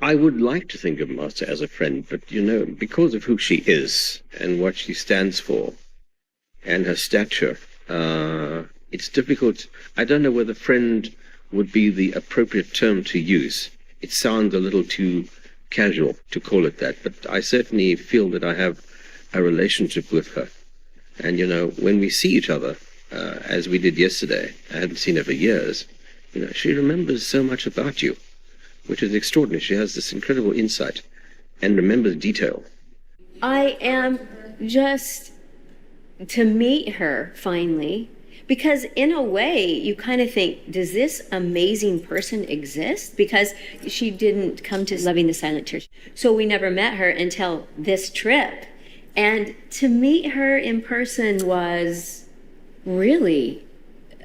I would like to think of Master as a friend, but because of who she is and what she stands for and her stature, it's difficult. I don't know whether friend would be the appropriate term to use. It sounds a little too casual to call it that, but I certainly feel that I have a relationship with her. And, when we see each other, as we did yesterday, I hadn't seen her for years, she remembers so much about you, which is extraordinary. She has this incredible insight and remembers detail. I am just to meet her finally, because in a way you kind of think, does this amazing person exist? Because she didn't come to Loving the Silent Church, so we never met her until this trip. And to meet her in person was really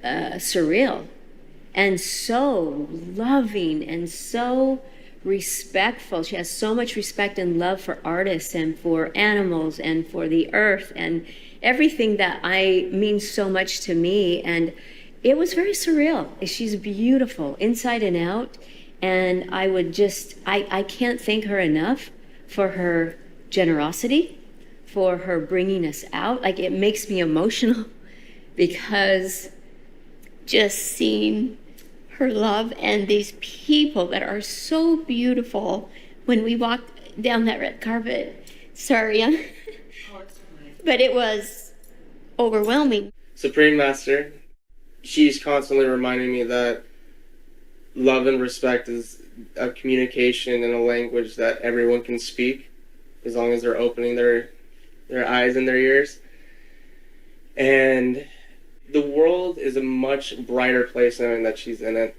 surreal and so loving and so respectful. She has so much respect and love for artists and for animals and for the earth and everything that means so much to me. And it was very surreal. She's beautiful inside and out. And I can't thank her enough for her generosity, for her bringing us out. Like, it makes me emotional because just seeing her love and these people that are so beautiful. When we walked down that red carpet, sorry, but it was overwhelming. Supreme Master, she's constantly reminding me that love and respect is a communication and a language that everyone can speak as long as they're opening their eyes and their ears. And the world is a much brighter place knowing that she's in it.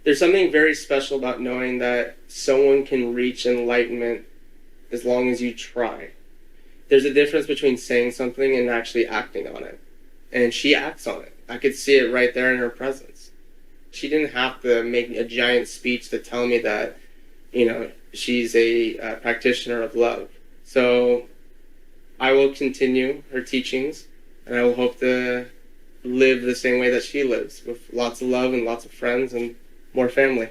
There's something very special about knowing that someone can reach enlightenment as long as you try. There's a difference between saying something and actually acting on it. And she acts on it. I could see it right there in her presence. She didn't have to make a giant speech to tell me that, she's a practitioner of love. So I will continue her teachings, and I will hope to live the same way that she lives, with lots of love and lots of friends and more family.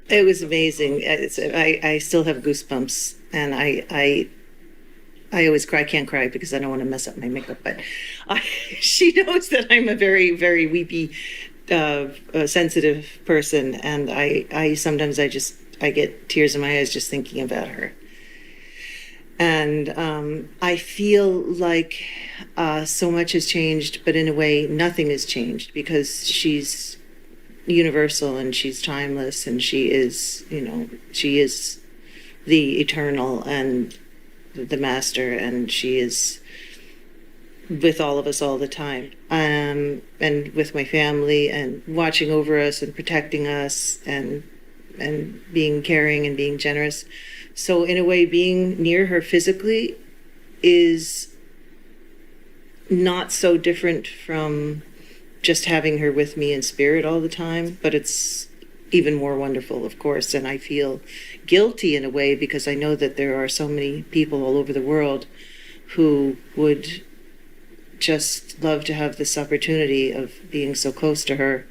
It was amazing. I still have goosebumps, and I always cry. I can't cry because I don't want to mess up my makeup, but she knows that I'm a very, very weepy, sensitive person, and I sometimes I get tears in my eyes just thinking about her. And I feel like so much has changed, but in a way, nothing has changed, because she's universal and she's timeless, and she is the eternal and the master, and she is with all of us all the time, and with my family, and watching over us and protecting us, and being caring and being generous. So in a way, being near her physically is not so different from just having her with me in spirit all the time, but it's even more wonderful, of course. And I feel guilty in a way, because I know that there are so many people all over the world who would just love to have this opportunity of being so close to her.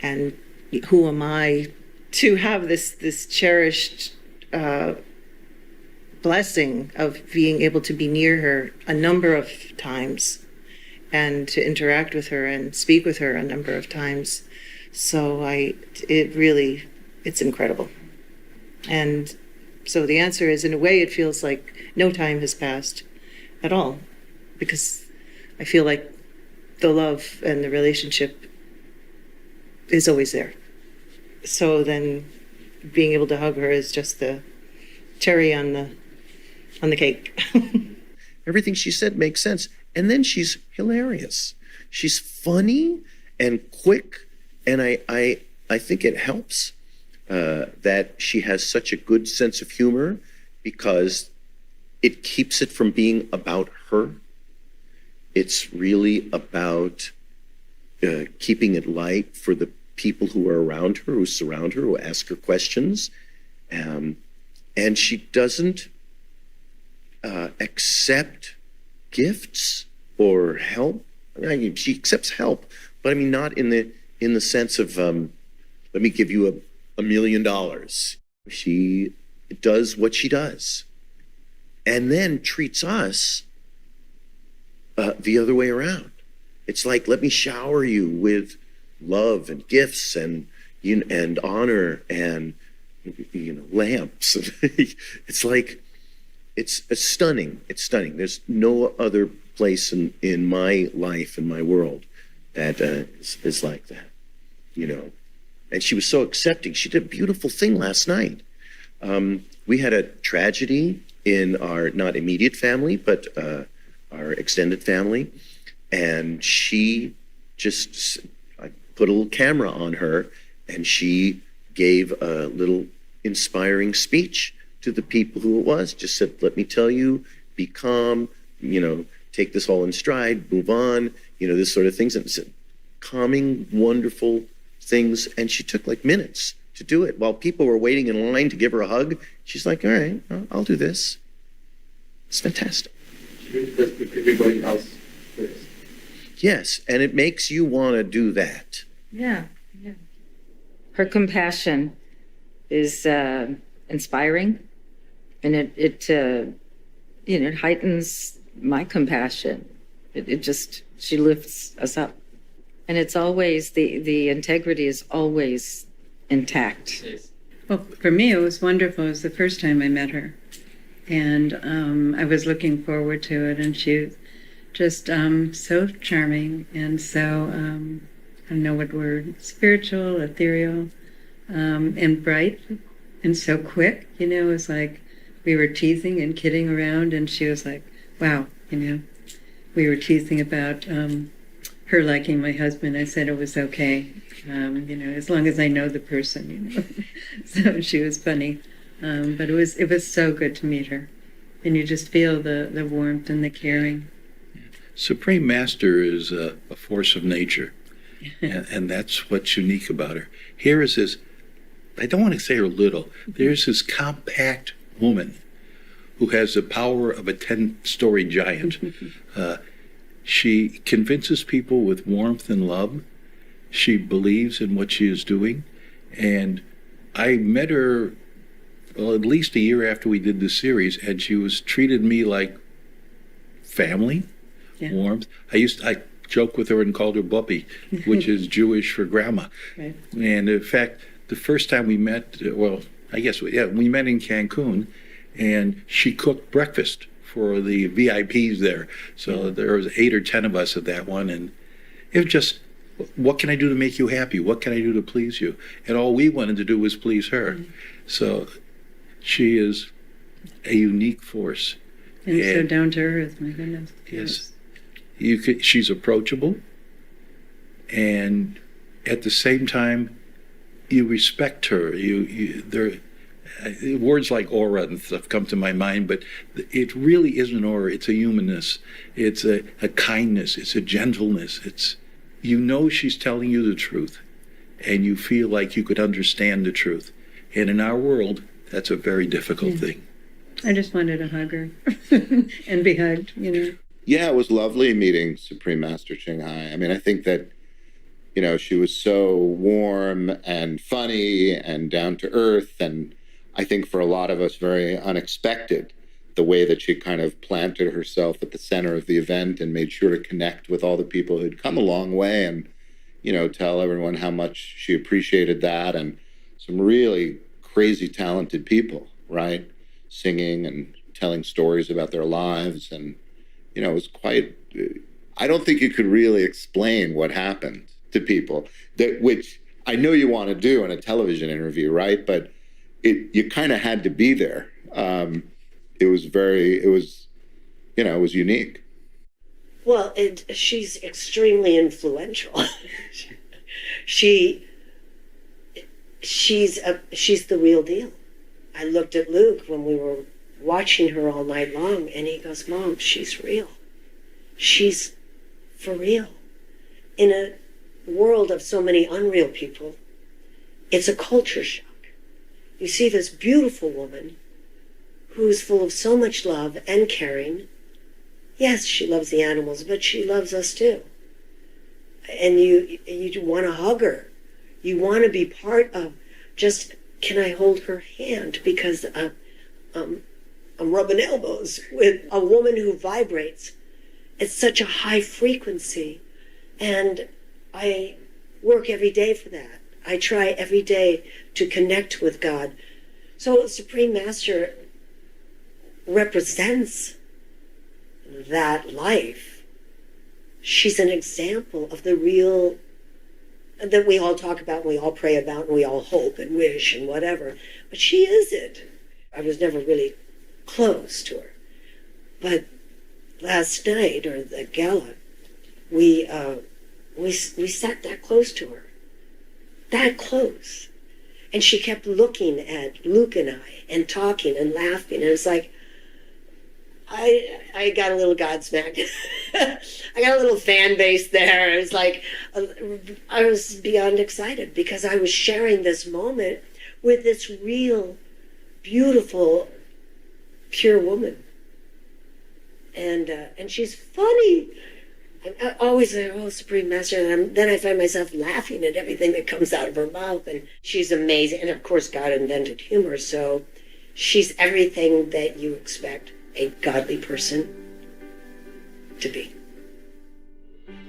And who am I to have this cherished blessing of being able to be near her a number of times, and to interact with her and speak with her a number of times. So it's incredible. And so the answer is, in a way, it feels like no time has passed at all, because I feel like the love and the relationship is always there. So then being able to hug her is just the cherry on the cake. Everything she said makes sense. And then she's hilarious. She's funny and quick. And I think it helps that she has such a good sense of humor, because it keeps it from being about her. It's really about keeping it light for the people who are around her, who surround her, who ask her questions. And she doesn't accept gifts or help. I mean, she accepts help, but I mean, not in the sense of let me give you $1 million. She does what she does, and then treats us the other way around. It's like, let me shower you with love and gifts and and honor and lamps. It's like it's stunning. It's stunning. There's no other place in my life, in my world, that is like that. And she was so accepting. She did a beautiful thing last night. We had a tragedy in our not immediate family, but our extended family, and she just, I put a little camera on her, and she gave a little inspiring speech to the people who it was. Just said, let me tell you, be calm, take this all in stride, move on, this sort of things. And it's calming, wonderful things. And she took like minutes to do it while people were waiting in line to give her a hug. She's like, all right, I'll do this. It's fantastic. Everybody else. Yes, and it makes you want to do that. Yeah. Her compassion is inspiring, and it heightens my compassion. She lifts us up, and it's always the integrity is always intact. Well, for me, it was wonderful. It was the first time I met her, and I was looking forward to it. And she was just so charming and so, I don't know what word, spiritual, ethereal, and bright, and so quick. It was like we were teasing and kidding around, and she was like, wow, we were teasing about her liking my husband. I said it was okay, as long as I know the person, So she was funny, but it was so good to meet her, and you just feel the warmth and the caring. Supreme Master is a force of nature, and that's what's unique about her. Here is this, I don't want to say her little, there's this compact woman who has the power of a 10-story giant. She convinces people with warmth and love. She believes in what she is doing. And I met her at least a year after we did the series, and she was treated me like family. Yeah. Warmth. I joked with her and called her Buppy, which is Jewish for grandma. Right. And in fact, the first time we met, we met in Cancun, and she cooked breakfast for the VIPs there. So there was 8 or 10 of us at that one, and it was just, what can I do to make you happy? What can I do to please you? And all we wanted to do was please her. Mm-hmm. So she is a unique force. And so down to earth, my goodness. Yes. She's approachable, and at the same time, you respect her. Words like aura and stuff come to my mind, but it really isn't an aura. It's a humanness. It's a kindness. It's a gentleness. She's telling you the truth, and you feel like you could understand the truth. And in our world, that's a very difficult thing. I just wanted to hug her and be hugged, Yeah, it was lovely meeting Supreme Master Ching Hai. I mean, I think that, she was so warm and funny and down to earth, and I think for a lot of us very unexpected, the way that she kind of planted herself at the center of the event and made sure to connect with all the people who'd come a long way and, tell everyone how much she appreciated that, and some really crazy talented people, right? Singing and telling stories about their lives, and it was quite, I don't think you could really explain what happened to people, which I know you want to do in a television interview, right? But you kind of had to be there. It was unique. Well, she's extremely influential. She's the real deal. I looked at Luke when we were watching her all night long, and he goes, Mom, she's real. She's for real. In a world of so many unreal people, it's a culture shock. You see this beautiful woman who's full of so much love and caring. Yes, she loves the animals, but she loves us too. And you want to hug her. You want to be part of just can I hold her hand? Because I'm rubbing elbows with a woman who vibrates at such a high frequency. And I work every day for that. I try every day to connect with God. So Supreme Master represents that life. She's an example of the real that we all talk about, and we all pray about, and we all hope and wish and whatever. But she is it. I was never really close to her. But last night, or the gala, we sat that close to her. That close. And she kept looking at Luke and I and talking and laughing. And it's like, I got a little Godsmack. I got a little fan base there. It was like, I was beyond excited because I was sharing this moment with this real, beautiful, pure woman. And she's funny. I always say, oh, Supreme Master, and then I find myself laughing at everything that comes out of her mouth. And she's amazing. And of course, God invented humor, so she's everything that you expect a godly person to be.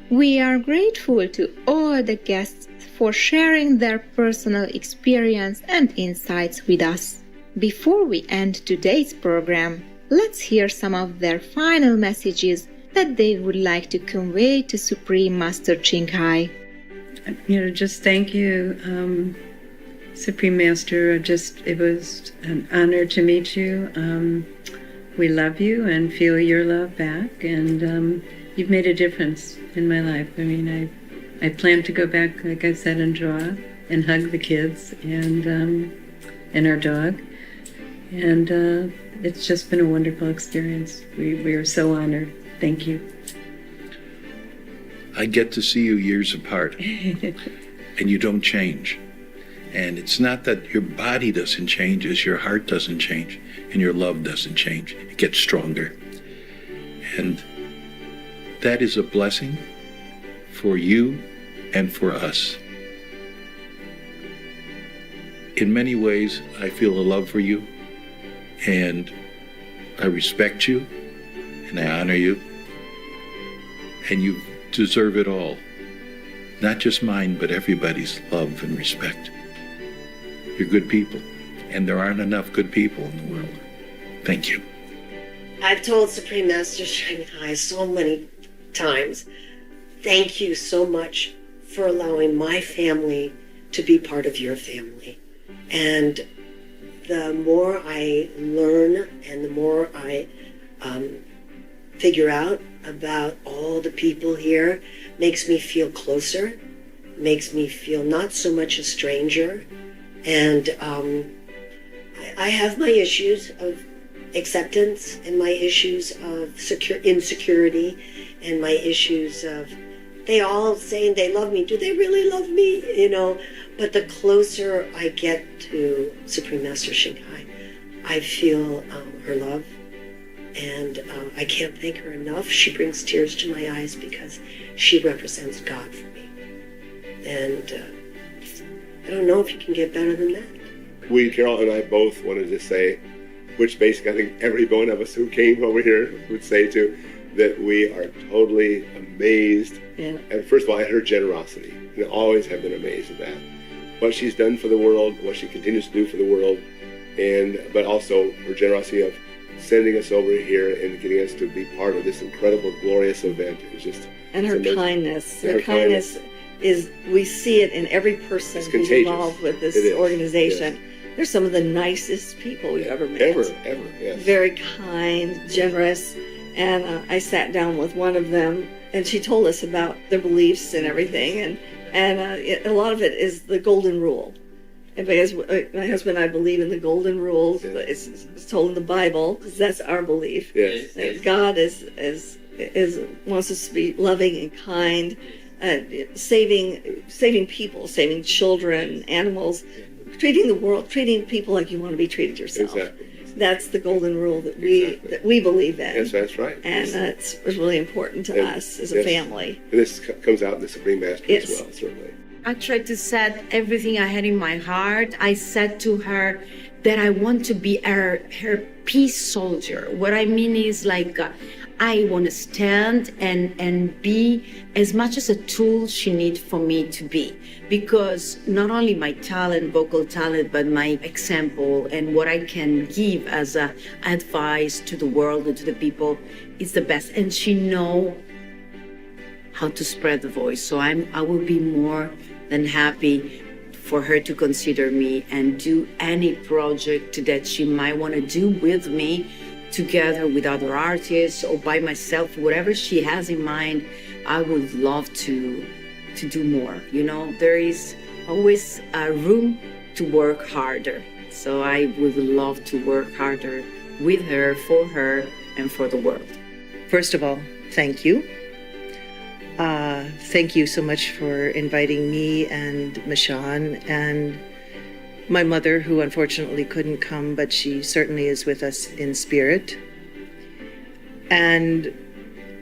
We are grateful to all the guests for sharing their personal experience and insights with us. Before we end today's program, let's hear some of their final messages that they would like to convey to Supreme Master Ching Hai. Just thank you, Supreme Master. It was an honor to meet you. We love you and feel your love back, and you've made a difference in my life. I mean, I plan to go back, like I said, and draw and hug the kids and our dog, and it's just been a wonderful experience. We are so honored. Thank you. I get to see you years apart, and you don't change. And it's not that your body doesn't change, it's your heart doesn't change, and your love doesn't change. It gets stronger. And that is a blessing for you and for us. In many ways, I feel a love for you, and I respect you, and I honor you, and you deserve it all. Not just mine, but everybody's love and respect. You're good people, and there aren't enough good people in the world. Thank you. I've told Supreme Master Ching Hai so many times, thank you so much for allowing my family to be part of your family. And the more I learn and the more I figure out about all the people here, makes me feel closer, makes me feel not so much a stranger. And I have my issues of acceptance and my issues of insecurity and my issues of, they all saying they love me. Do they really love me? But the closer I get to Supreme Master Ching Hai, I feel her love. And I can't thank her enough. She brings tears to my eyes because she represents God for me. And I don't know if you can get better than that. We, Carol and I, both wanted to say, which basically I think every one of us who came over here would say too, that we are totally amazed. Yeah. And first of all, at her generosity. And always have been amazed at that. What she's done for the world, what she continues to do for the world, but also her generosity of sending us over here and getting us to be part of this incredible, glorious event. And her kindness. Her kindness is, we see it in every person who's involved with this organization. Yes. They're some of the nicest people we've ever met. Ever, yes. Very kind, generous. And I sat down with one of them, and she told us about their beliefs and everything. And a lot of it is the golden rule. And because my husband and I believe in the golden rule, it's told in the Bible. That's our belief. Yes. That God wants us to be loving and kind, saving people, saving children, animals, treating the world, treating people like you want to be treated yourself. Exactly. That's the golden rule that we believe in. Yes, that's right. And it's really important to us as a family. And this comes out in the Supreme Master as well, certainly. I tried to set everything I had in my heart. I said to her that I want to be her peace soldier. What I mean is like, I want to stand and be as much as a tool she needs for me to be. Because not only my talent, vocal talent, but my example and what I can give as advice to the world and to the people is the best. And she knows how to spread the voice. So I will be more than happy for her to consider me and do any project that she might want to do with me, together with other artists or by myself, whatever she has in mind. I would love to do more. You know, there is always room to work harder. So I would love to work harder with her, and for the world. First of all, thank you. Thank you so much for inviting me and Michonne and my mother, who unfortunately couldn't come, but she certainly is with us in spirit. And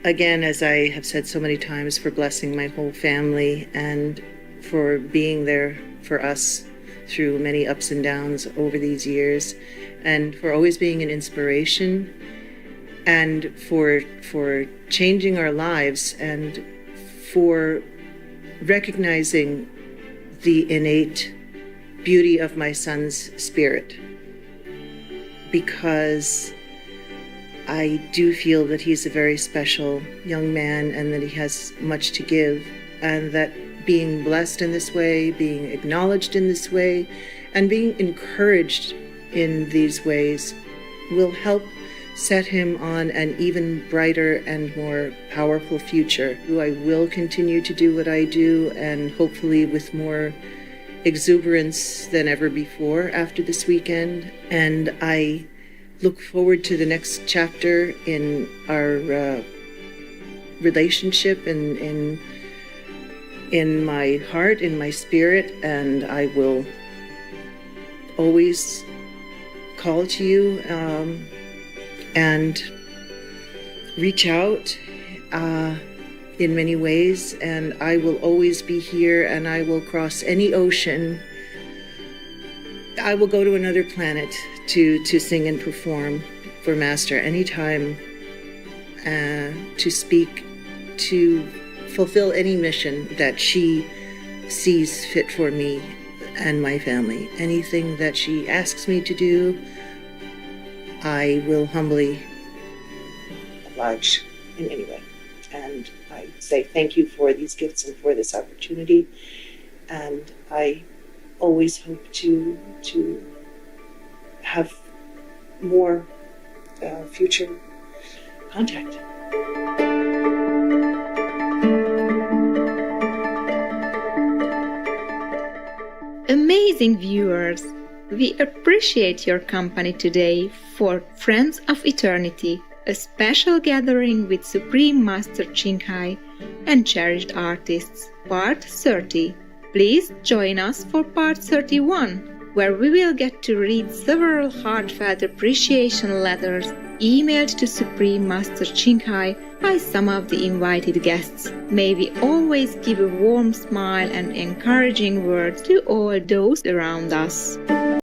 again, as I have said so many times, for blessing my whole family and for being there for us through many ups and downs over these years, and for always being an inspiration, and for changing our lives, and for recognizing the innate beauty of my son's spirit, because I do feel that he's a very special young man and that he has much to give, and that being blessed in this way, being acknowledged in this way, and being encouraged in these ways will help set him on an even brighter and more powerful future. I will continue to do what I do, and hopefully with more exuberance than ever before after this weekend. And I look forward to the next chapter in our relationship and in my heart, in my spirit, and I will always call to you and reach out in many ways, and I will always be here, and I will cross any ocean. I will go to another planet to sing and perform for Master anytime, to speak, to fulfill any mission that she sees fit for me and my family. Anything that she asks me to do, I will humbly oblige in any way. And I say thank you for these gifts and for this opportunity. And I always hope to have more future contact. Amazing viewers, we appreciate your company today for Friends of Eternity, a special gathering with Supreme Master Ching Hai and cherished artists, Part 30. Please join us for Part 31, where we will get to read several heartfelt appreciation letters emailed to Supreme Master Ching Hai by some of the invited guests. May we always give a warm smile and encouraging words to all those around us.